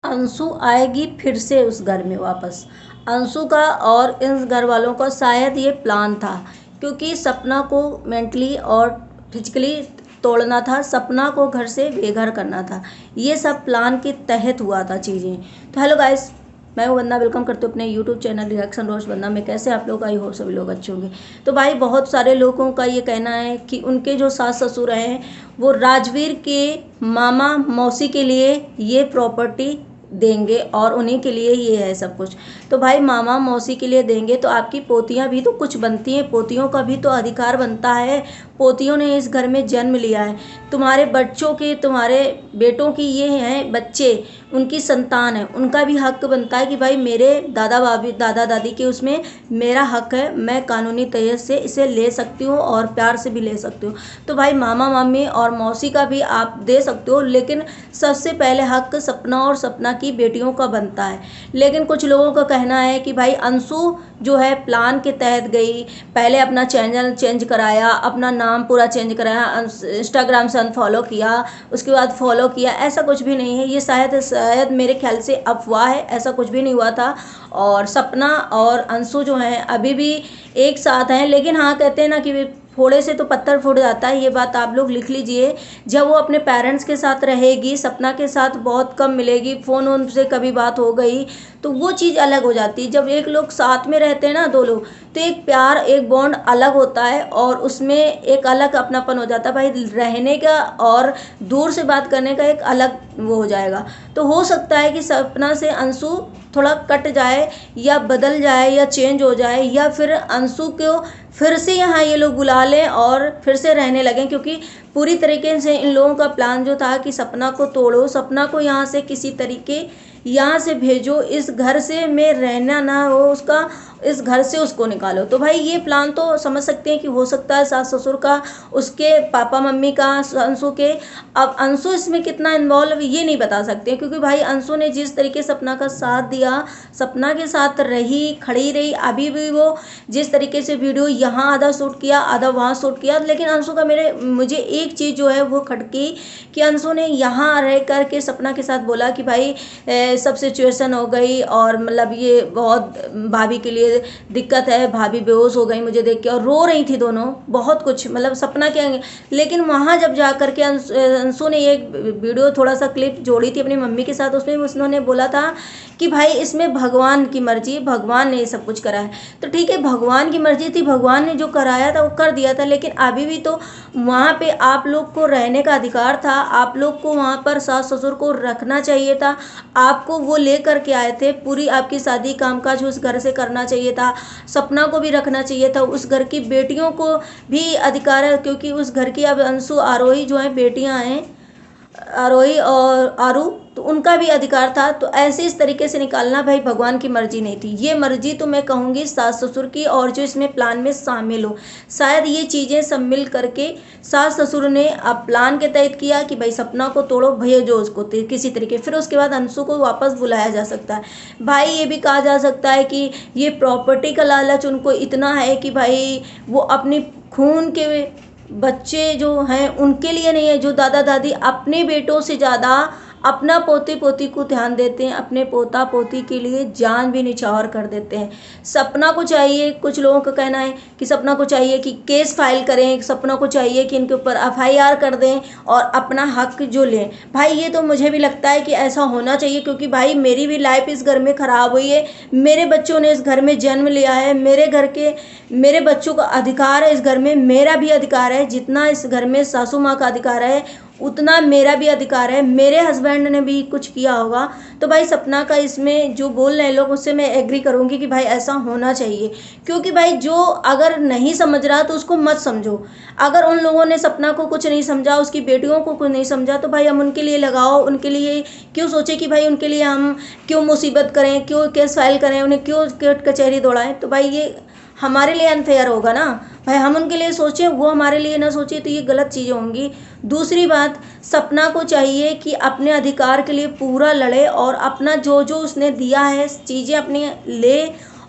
अंशु आएगी फिर से उस घर में वापस। अंशु का और इन घर वालों का शायद ये प्लान था, क्योंकि सपना को मेंटली और फिजिकली तोड़ना था, सपना को घर से बेघर करना था। ये सब प्लान के तहत हुआ था चीज़ें। तो हेलो गाइस, मैं हूँ वंदना, वेलकम करते हूँ अपने यूट्यूब चैनल रिएक्शन रोज वंदना में। कैसे आप लोग, आई हो सभी लोग अच्छे होंगे। तो भाई बहुत सारे लोगों का ये कहना है कि उनके जो सास ससुर हैं वो राजवीर के मामा मौसी के लिए ये प्रॉपर्टी देंगे और उन्हीं के लिए ये है सब कुछ। तो भाई मामा मौसी के लिए देंगे तो आपकी पोतियां भी तो कुछ बनती हैं, पोतियों का भी तो अधिकार बनता है। पोतियों ने इस घर में जन्म लिया है, तुम्हारे बच्चों के, तुम्हारे बेटों की ये हैं बच्चे, उनकी संतान है, उनका भी हक बनता है कि भाई मेरे दादा दादी के उसमें मेरा हक है, मैं कानूनी तहत से इसे ले सकती हूँ और प्यार से भी ले सकती हूँ। तो भाई मामा मामी और मौसी का भी आप दे सकते हो, लेकिन सबसे पहले हक सपना और सपना की बेटियों का बनता है। लेकिन कुछ लोगों का कहना है कि भाई अंशु जो है प्लान के तहत गई, पहले अपना चैनल चेंज कराया, अपना नाम पूरा चेंज कराया, इंस्टाग्राम से अनफॉलो किया, उसके बाद फॉलो किया। ऐसा कुछ भी नहीं है, ये शायद मेरे ख्याल से अफवाह है, ऐसा कुछ भी नहीं हुआ था। और सपना और अंशु जो हैं अभी भी एक साथ हैं, लेकिन हाँ कहते हैं ना कि फोड़े से तो पत्थर फूट जाता है, ये बात आप लोग लिख लीजिए। जब वो अपने पेरेंट्स के साथ रहेगी, सपना के साथ बहुत कम मिलेगी, फ़ोन उन से कभी बात हो गई तो वो चीज़ अलग हो जाती है। जब एक लोग साथ में रहते हैं ना, दो लोग, तो एक प्यार, एक बॉन्ड अलग होता है और उसमें एक अलग अपनापन हो जाता है भाई। रहने का और दूर से बात करने का एक अलग वो हो जाएगा। तो हो सकता है कि सपना से अंशु थोड़ा कट जाए या बदल जाए या चेंज हो जाए, या फिर अंशु को फिर से यहाँ ये लोग बुला लें और फिर से रहने लगें। क्योंकि पूरी तरीके से इन लोगों का प्लान जो था कि सपना को तोड़ो, सपना को यहाँ से किसी तरीके यहाँ से भेजो, इस घर से में रहना ना हो उसका, इस घर से उसको निकालो। तो भाई ये प्लान तो समझ सकते हैं कि हो सकता है सास ससुर का, उसके पापा मम्मी का, अंशु के। अब अंशु इसमें कितना इन्वॉल्व ये नहीं बता सकते, क्योंकि भाई अंशु ने जिस तरीके से सपना का साथ दिया, सपना के साथ रही, खड़ी रही, अभी भी वो जिस तरीके से वीडियो यहाँ आधा शूट किया आधा वहाँ शूट किया। लेकिन अंशु का मुझे एक चीज़ जो है वो खटकी कि अंशु ने यहाँ रह कर के सपना के साथ बोला कि भाई सब सिचुएशन हो गई और मतलब ये बहुत भाभी के लिए दिक्कत है, भाभी बेहोश हो गई मुझे देख के, और रो रही थी दोनों, बहुत कुछ मतलब सपना के। लेकिन वहाँ जब जा कर के अंशु ने एक वीडियो थोड़ा सा क्लिप जोड़ी थी अपनी मम्मी के साथ, उसमें उन्होंने बोला था कि भाई इसमें भगवान की मर्जी, भगवान ने ये सब कुछ करा है। तो ठीक है, भगवान की मर्जी थी, भगवान ने जो कराया था वो कर दिया था, लेकिन अभी भी तो वहाँ पे आप लोग को रहने का अधिकार था, आप लोग को वहाँ पर सास ससुर को रखना चाहिए था, आपको वो ले करके आए थे, पूरी आपकी शादी कामकाज उस घर से करना चाहिए था, सपना को भी रखना चाहिए था, उस घर की बेटियों को भी अधिकार है, क्योंकि उस घर की अब अंशु आरोही जो है बेटियां हैं, आरोही और आरू, तो उनका भी अधिकार था। तो ऐसे इस तरीके से निकालना भाई भगवान की मर्जी नहीं थी, ये मर्जी तो मैं कहूँगी सास ससुर की, और जो इसमें प्लान में शामिल हो। शायद ये चीज़ें सब मिल करके सास ससुर ने अब प्लान के तहत किया कि भाई सपना को तोड़ो, भेजो उसको किसी तरीके, फिर उसके बाद अंशु को वापस बुलाया जा सकता है। भाई ये भी कहा जा सकता है कि ये प्रॉपर्टी का लालच उनको इतना है कि भाई वो अपनी खून के बच्चे जो हैं उनके लिए नहीं है, जो दादा दादी अपने बेटों से ज़्यादा अपना पोते पोती को ध्यान देते हैं, अपने पोता पोती के लिए जान भी निछावर कर देते हैं। सपना को चाहिए, कुछ लोगों का कहना है कि सपना को चाहिए कि केस फाइल करें, सपना को चाहिए कि इनके ऊपर एफआईआर कर दें और अपना हक जो लें। भाई ये तो मुझे भी लगता है कि ऐसा होना चाहिए, क्योंकि भाई मेरी भी लाइफ इस घर में ख़राब हुई है, मेरे बच्चों ने इस घर में जन्म लिया है, मेरे घर के मेरे बच्चों का अधिकार है इस घर में, मेरा भी अधिकार है, जितना इस घर में सासू माँ का अधिकार है उतना मेरा भी अधिकार है, मेरे हस्बैंड ने भी कुछ किया होगा। तो भाई सपना का इसमें जो बोल रहे हैं लोग, उससे मैं एग्री करूँगी कि भाई ऐसा होना चाहिए। क्योंकि भाई जो अगर नहीं समझ रहा तो उसको मत समझो। अगर उन लोगों ने सपना को कुछ नहीं समझा, उसकी बेटियों को कुछ नहीं समझा, तो भाई हम उनके लिए लगाओ, उनके लिए क्यों सोचे कि भाई उनके लिए हम क्यों मुसीबत करें, क्यों केस फाइल करें, उन्हें क्यों कोर्ट कचहरी दौड़ाएं। तो भाई ये हमारे लिए अनफेयर होगा ना। भाई हम उनके लिए सोचें, वो हमारे लिए ना सोचे, तो ये गलत चीज़ें होंगी। दूसरी बात, सपना को चाहिए कि अपने अधिकार के लिए पूरा लड़े और अपना जो जो उसने दिया है चीज़ें अपने ले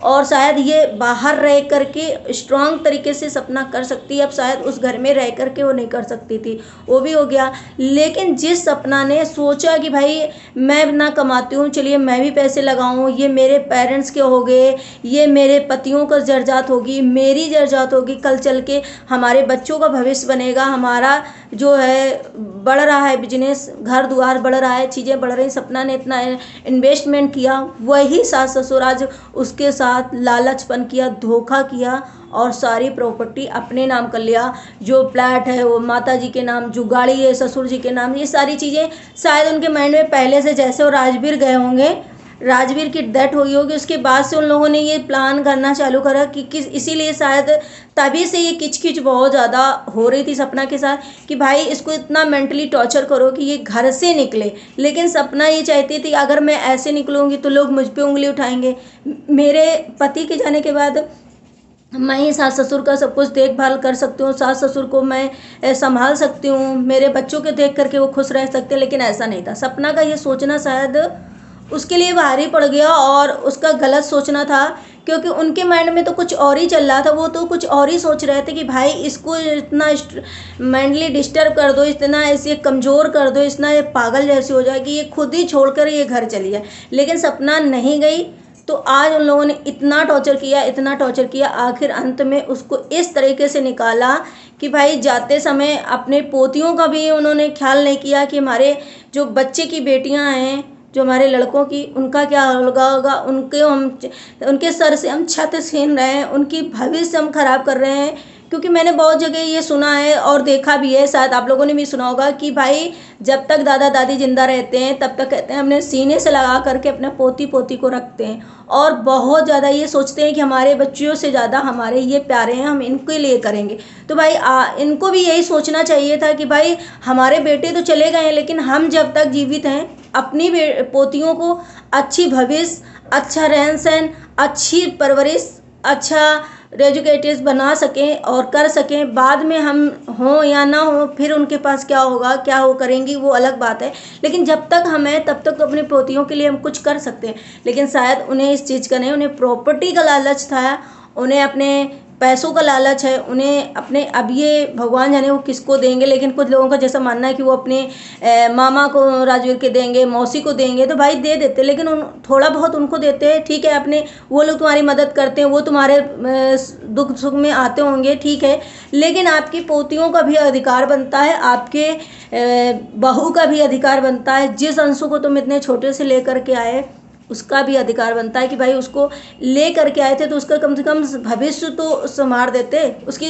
और शायद ये बाहर रह करके स्ट्रांग तरीके से सपना कर सकती है, अब शायद उस घर में रह करके वो नहीं कर सकती थी, वो भी हो गया। लेकिन जिस सपना ने सोचा कि भाई मैं ना कमाती हूँ, चलिए मैं भी पैसे लगाऊँ, ये मेरे पेरेंट्स के हो गए, ये मेरे पतियों का जर्जात होगी, मेरी जर्जात होगी, कल चल के हमारे बच्चों का भविष्य बनेगा, हमारा जो है बढ़ रहा है बिजनेस, घर द्वार बढ़ रहा है, चीज़ें बढ़ रही, सपना ने इतना इन्वेस्टमेंट किया, वही सास ससुर आज उसके साथ लालचपन किया, धोखा किया और सारी प्रॉपर्टी अपने नाम कर लिया। जो फ्लैट है वो माता जी के नाम, जो गाड़ी है ससुर जी के नाम, ये सारी चीज़ें शायद उनके माइंड में पहले से, जैसे वो राजवीर गए होंगे, राजवीर की डेथ हुई होगी, उसके बाद से उन लोगों ने ये प्लान करना चालू करा कि किस, इसीलिए शायद तभी से ये किचकिच बहुत ज़्यादा हो रही थी सपना के साथ कि भाई इसको इतना मेंटली टॉर्चर करो कि ये घर से निकले। लेकिन सपना ये चाहती थी अगर मैं ऐसे निकलूँगी तो लोग मुझ पे उंगली उठाएंगे, मेरे पति के जाने के बाद मैं ही सास ससुर का सब कुछ देखभाल कर सकती हूँ, सास ससुर को मैं संभाल सकती हूँ, मेरे बच्चों के देख करके वो खुश रह सकते हैं। लेकिन ऐसा नहीं था, सपना का ये सोचना शायद उसके लिए भारी पड़ गया और उसका गलत सोचना था, क्योंकि उनके माइंड में तो कुछ और ही चल रहा था, वो तो कुछ और ही सोच रहे थे कि भाई इसको इतना मेंटली डिस्टर्ब कर दो, इतना ऐसे कमज़ोर कर दो, इतना ये पागल जैसी हो जाए कि ये खुद ही छोड़कर ये घर चली जाए। लेकिन सपना नहीं गई, तो आज उन लोगों ने इतना टॉर्चर किया, इतना टॉर्चर किया, आखिर अंत में उसको इस तरीके से निकाला कि भाई जाते समय अपने पोतियों का भी उन्होंने ख्याल नहीं किया कि हमारे जो बच्चे की बेटियां हैं, जो हमारे लड़कों की, उनका क्या होगा, उनके सर से हम छत छीन रहे हैं, उनकी भविष्य हम खराब कर रहे हैं। क्योंकि मैंने बहुत जगह ये सुना है और देखा भी है, शायद आप लोगों ने भी सुना होगा कि भाई जब तक दादा दादी जिंदा रहते हैं तब तक कहते हैं अपने सीने से लगा करके अपने पोती पोती को रखते हैं और बहुत ज़्यादा ये सोचते हैं कि हमारे बच्चियों से ज़्यादा हमारे ये प्यारे हैं, हम इनके लिए करेंगे। तो भाई इनको भी यही सोचना चाहिए था कि भाई हमारे बेटे तो चले गए हैं, लेकिन हम जब तक जीवित हैं अपनी पोतियों को अच्छी भविष्य, अच्छा रहन सहन, अच्छी परवरिश, अच्छा एजुकेटेड बना सकें और कर सकें। बाद में हम हों या ना हो, फिर उनके पास क्या होगा, क्या वो करेंगी, वो अलग बात है। लेकिन जब तक हम हैं तब तक अपनी पोतियों के लिए हम कुछ कर सकते हैं। लेकिन शायद उन्हें इस चीज़ का नहीं, उन्हें प्रॉपर्टी का लालच था, उन्हें अपने पैसों का लालच है, उन्हें अपने, अब ये भगवान जाने वो किसको देंगे, लेकिन कुछ लोगों का जैसा मानना है कि वो अपने मामा को राजवीर के देंगे, मौसी को देंगे, तो भाई दे देते, लेकिन थोड़ा बहुत उनको देते हैं, ठीक है, अपने वो लोग तुम्हारी मदद करते हैं, वो तुम्हारे दुख सुख में आते होंगे, ठीक है। लेकिन आपकी पोतियों का भी अधिकार बनता है, आपके बहू का भी अधिकार बनता है, जिस अंशु को तुम इतने छोटे से लेकर के आए उसका भी अधिकार बनता है कि भाई उसको ले करके आए थे तो उसका कम से कम भविष्य तो संवार देते, उसकी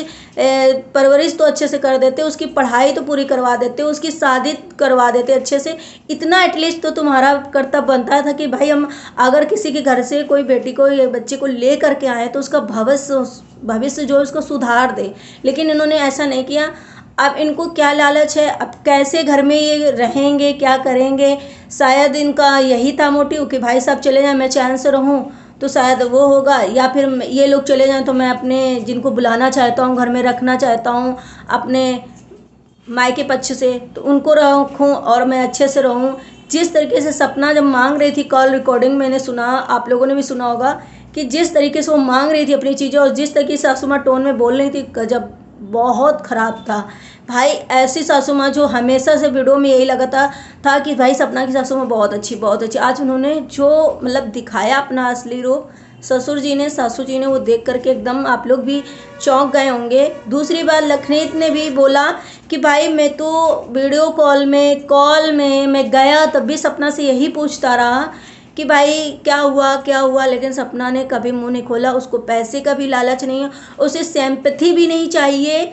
परवरिश तो अच्छे से कर देते, उसकी पढ़ाई तो पूरी करवा देते, उसकी शादी करवा देते अच्छे से। इतना एटलीस्ट तो तुम्हारा कर्तव्य बनता था कि भाई हम अगर किसी के घर से कोई बेटी को या बच्चे को ले करके आए तो उसका भविष्य जो है उसको सुधार दे। लेकिन इन्होंने ऐसा नहीं किया। अब इनको क्या लालच है, अब कैसे घर में ये रहेंगे, क्या करेंगे, शायद इनका यही था मोटिव कि भाई साहब चले जाएं मैं चैन से रहूं, तो शायद वो होगा, या फिर ये लोग चले जाएं तो मैं अपने जिनको बुलाना चाहता हूं, घर में रखना चाहता हूं अपने मायके पक्ष से, तो उनको रखूं और मैं अच्छे से रहूं। जिस तरीके से सपना जब मांग रही थी, कॉल रिकॉर्डिंग मैंने सुना, आप लोगों ने भी सुना होगा कि जिस तरीके से वो मांग रही थी अपनी चीज़ें और जिस तरीके से सासू माँ टोन में बोल रही थी, गजब, बहुत ख़राब था भाई। ऐसी सासू माँ जो हमेशा से वीडियो में यही लगता था कि भाई सपना की सासू माँ बहुत अच्छी, बहुत अच्छी। आज उन्होंने जो मतलब दिखाया अपना असली रूप, ससुर जी ने, सासू जी ने, वो देख करके एकदम आप लोग भी चौंक गए होंगे। दूसरी बात, लखनीत ने भी बोला कि भाई मैं तो वीडियो कॉल में मैं गया तब भी सपना से यही पूछता रहा कि भाई क्या हुआ क्या हुआ, लेकिन सपना ने कभी मुंह नहीं खोला। उसको पैसे का भी लालच नहीं है, उसे सिंपैथी भी नहीं चाहिए।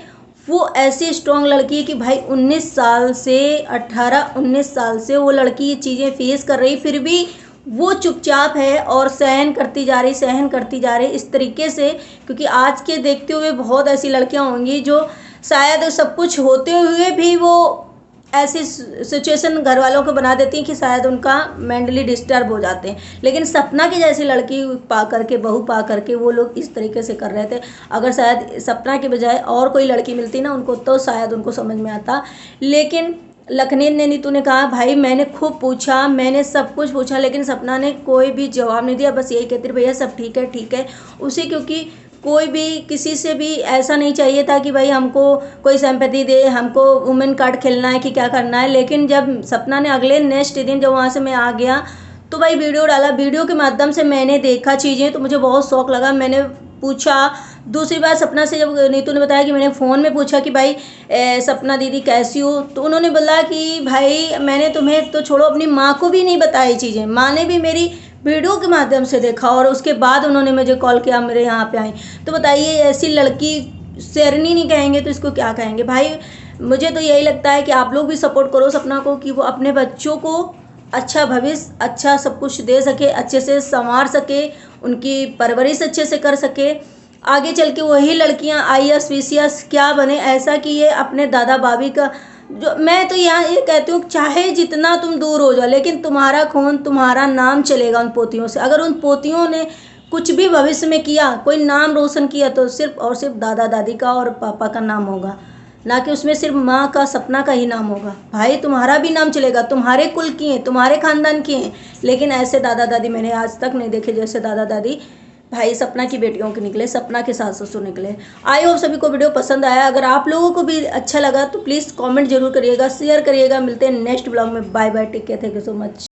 वो ऐसी स्ट्रॉन्ग लड़की है कि भाई 19 साल से 18-19 साल से वो लड़की ये चीज़ें फेस कर रही, फिर भी वो चुपचाप है और सहन करती जा रही इस तरीके से। क्योंकि आज के देखते हुए बहुत ऐसी लड़कियां होंगी जो शायद सब कुछ होते हुए भी वो ऐसी सिचुएशन घर वालों को बना देती हैं कि शायद उनका मेंटली डिस्टर्ब हो जाते हैं। लेकिन सपना की जैसी लड़की पा करके, बहू पा करके वो लोग इस तरीके से कर रहे थे। अगर शायद सपना के बजाय और कोई लड़की मिलती ना उनको, तो शायद उनको समझ में आता। लेकिन लखनीत ने नीतू ने कहा भाई मैंने खूब पूछा, मैंने सब कुछ पूछा, लेकिन सपना ने कोई भी जवाब नहीं दिया, बस यही कहती रही भैया सब ठीक है उसे, क्योंकि कोई भी किसी से भी ऐसा नहीं चाहिए था कि भाई हमको कोई सिंपैथी दे, हमको वुमेन कार्ड खेलना है कि क्या करना है। लेकिन जब सपना ने अगले नेक्स्ट दिन जब वहाँ से मैं आ गया तो भाई वीडियो डाला, वीडियो के माध्यम से मैंने देखा चीज़ें तो मुझे बहुत शौक लगा, मैंने पूछा। दूसरी बार सपना से जब नीतू ने बताया कि मैंने फ़ोन में पूछा कि भाई सपना दीदी कैसी हो, तो उन्होंने बोला कि भाई मैंने तुम्हें तो छोड़ो अपनी माँ को भी नहीं बताई चीज़ें, माँ ने भी मेरी वीडियो के माध्यम से देखा और उसके बाद उन्होंने मुझे कॉल किया, मेरे यहाँ पे आई। तो बताइए ऐसी लड़की शेरनी नहीं कहेंगे तो इसको क्या कहेंगे भाई। मुझे तो यही लगता है कि आप लोग भी सपोर्ट करो सपना को कि वो अपने बच्चों को अच्छा भविष्य, अच्छा सब कुछ दे सके, अच्छे से संवार सके, उनकी परवरिश अच्छे से कर सके, आगे चल के वही लड़कियां IAS PCS क्या बने, ऐसा कि ये अपने दादा भाभी का जो, मैं तो यहाँ ये कहती हूँ चाहे जितना तुम दूर हो जाओ लेकिन तुम्हारा खून तुम्हारा नाम चलेगा उन पोतियों से। अगर उन पोतियों ने कुछ भी भविष्य में किया, कोई नाम रोशन किया, तो सिर्फ और सिर्फ दादा दादी का और पापा का नाम होगा, ना कि उसमें सिर्फ माँ का सपना का ही नाम होगा। भाई तुम्हारा भी नाम चलेगा, तुम्हारे कुल की हैं, तुम्हारे खानदान की हैं, लेकिन ऐसे दादा दादी मैंने आज तक नहीं देखे जैसे दादा दादी भाई सपना की बेटियों के निकले, सपना के सास ससुर निकले। आई होप सभी को वीडियो पसंद आया। अगर आप लोगों को भी अच्छा लगा तो प्लीज़ कमेंट जरूर करिएगा, शेयर करिएगा। मिलते हैं नेक्स्ट ब्लॉग में। Bye bye, take care, thank you so much.